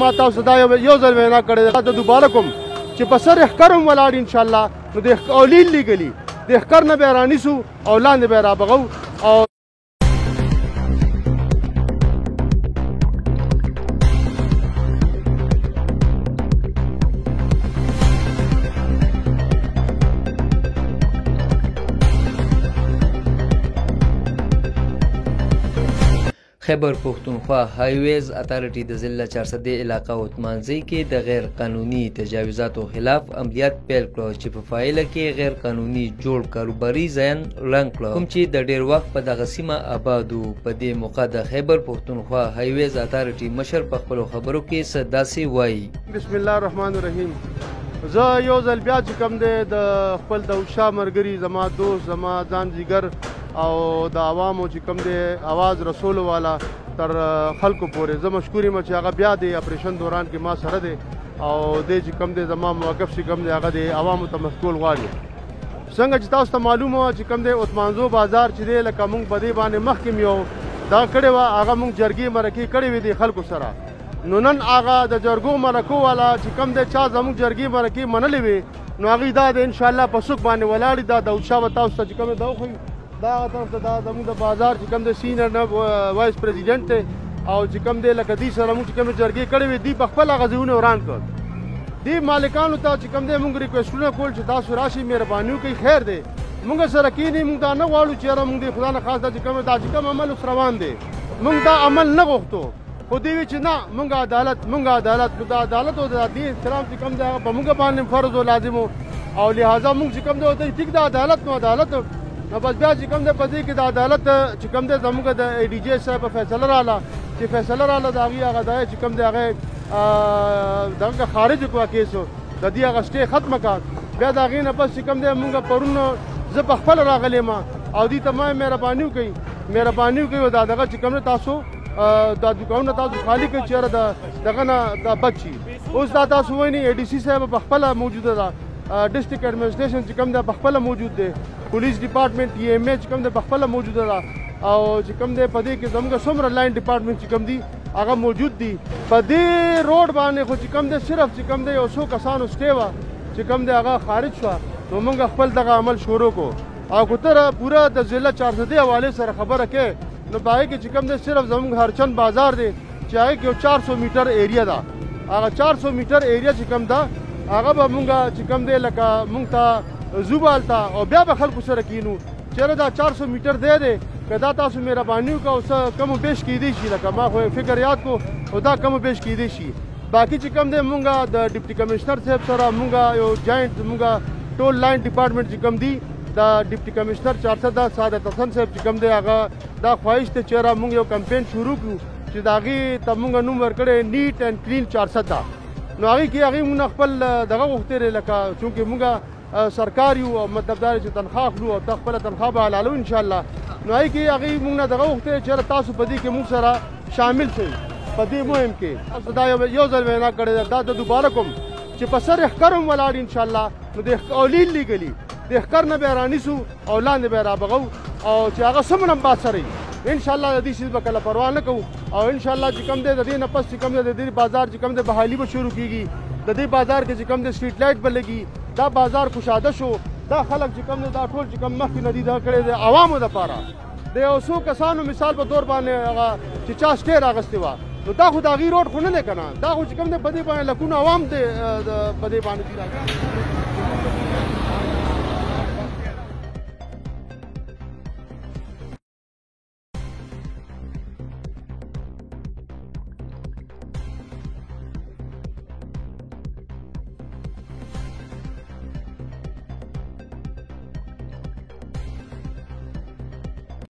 ما تاسو دا یو ځل وینا کړې ده دوباره کوم چې په سر ښکر هم ولاړ انشاءالله نو د اولیل لیږلي د ښکر نه بیا رانیسو او لاندې بیا رابغو او خیبر پختونخوا هایویز اتارټي د ضلع 400 علاقه عثمانزی کې د غیر قانوني تجاوزاتو خلاف عملیات پیل کړو چې په فایله کې غیر قانوني جوړ کاروباري ځایان رنګ کړو کوم چې د ډیر وخت په دغه سیمه آباد وو. په دې موقع د خیبر پختونخوا هایویز اتارټي مشر په خپلو خبرو کې څه داسې وایي: بسم الله الرحمن الرحیم. زه یو ځل بیا چې کوم دی د خپل د اوشا ملګري زما دوست زما ځان جګر او د عوامو چې کوم دی आवाज رسولو والا تر خلکو پورې زه مشکور یم چې هغه بیا د اپریشن دوران کې ما سره دی او دی چې کوم دی زما موقف چې کوم دی هغه د عوامو ته مسؤل غواړي. څنګه چې تاسو ته معلومه وه چې کوم دی عثمانزو بازار چې دی لکه موږ په دې باندې مخکې یو دا کړې وه هغه موږ جرګې مرکې کړې وې د خلکو سره. نو نن هغه د جرګو مرکو والا چې کوم دی چا زموږ جرګې مرکې منلې وې نو هغوی دا د انشاءالله په سوک باندې ولاړې دا د اوشا به تاسو ته چې کوم دی دا وښیو دا طرف ته دا زموږ د بازار چې کوم دی سینر نه وایس پریزیډنټ دی او چې کوم دی لکه دوی سره موږ چې کوم جرګې کړې وې دوی په خپل هغه ځایونه وران کړ. دې مالکانو ته چې کوم دی موږ ریکویسټونه کول چې تاسو راشئ مهرباني وکړئ خیر دی موږ سره کښېنئ موږ دا نه غواړو چې یاره موږ د خدا نه خاص دا چې کوم عمل اوس روان دی موږ دا عمل نه غوښتو خو دوی وی چې نه موږ عدالت نو د عدالت او د عدلي احترام چې کوم دی هغه په موږ باندې فرض او لازم او لہذا موږ چې کوم دی ورته ټیک د عدالت نو عدالت نو بس بیا چې کوم دی په دې کې د عدالت چې کوم دی زموږ د ای ډي جی صاحب فیصله راغله چې فیصله راغله د هغې هغه دا چې کوم دی هغه دغه خارج کړه کیسو د دې هغه سټې ختمه کړه بیا د هغې نه پس چې کوم دی موږ پرون زه په خپله راغلی یم او دوی ته ما مهرباني وکړئ او دا دغه چې کوم دی تاسو دا دوکانونه تاسو خالی کړئ چې یاره دغه نه دا بچ شي. اوس دا تاسو وایي ای ډي سي صاحب په خپله موجوده ده ډسټرکټ ایډمنسټریشن چې کوم دی په خپله موجود دی پولیس ډپارټمنټ ای ایم ای چې کوم دی په خپله موجوده ده او چې کوم دی په دې کې زموږ څومره لاین ډپارټمنټ چې کوم دی هغه موجود دي. په دې روډ باندې خو چې کوم دی صرف چې کوم دی یو څو کسانو سټې وه چې کوم دی هغه خارج شوه نو موږ خپل دغه عمل شروع کړو او که ته پوره د ضلع 400 حوالې سره خبره کې نو په هغې کې چې کوم دی صرف زموږ هرچند بازار دی چې هغې کې یو 400 میټر ایریا ده هغه 400 میټر ایریا چې کوم ده هغه به مونږ چې کوم دی لکه مونږ ته ځو به هلته او بیا به خلکو سره کینو چېرې دا 400 میټر دی که دا تاسو مهرباني وکړه او څه کم و بیش کیدی شي لکه ما خو فکر یاد کو او دا کم و بیش کیدی شي. باقي چې کوم دی مونږ د ډپټي کمشنر صاحب سره مونږ یو جاینټ مونږ ټول لاین ډپارټمنټ چې کوم دی د ډپټي کمشنر 400 سعادت حسن صاحب چې کوم دی هغه دا خواهش دی چې یاره مونږ یو کمپین شروع کړو چې د هغې ته مونږ نوم ورکړی نیټ اینډ کلین 400 نو هغې کې هغې مونږ خپل دغه غوښتې دی لکه چونکې مونږ سرکار یو او مطلب دا چې تنخواه اخلو او ته خپله تنخواه به حلالو انشاءالله نو هغې کې هغې مونږ نه دغه غوښتې دی چې تاسو په دې کې مونږ سره شامل شئ په دې مهم کې. تاسو دا یو ځل وینا کړې ده دا د دوباره کوم چې په سر ښکر هم ولاړ انشاءالله نو د اولیل لیږلي د ښکر نه بیا رانیسو او لاندې بیا رابغو او چې هغه څومره هم باد سره وي انشاءالله د دې چیز به کله پروا نه کوو او انشاءالله چې کوم دی د دې نه پس چې کوم دی د دې بازار چې کوم دی بحالي به شروع کېږي د دې بازار کې چې کوم دی سټریټ لایټ به لګي دا بازار کشاده شو دا خلک چې کوم دی دا ټول چې کوم مخکې نه دي دا کړی دی عوامو دپاره د یو څو کسانو مثال په طور باندې هغه چې چا سټې راغستې وه نو دا خو د هغې روډ خو نه دی که نه دا خو چې کوم دی په دې باندې لکونه عوام دی په دې باندې دي راغلي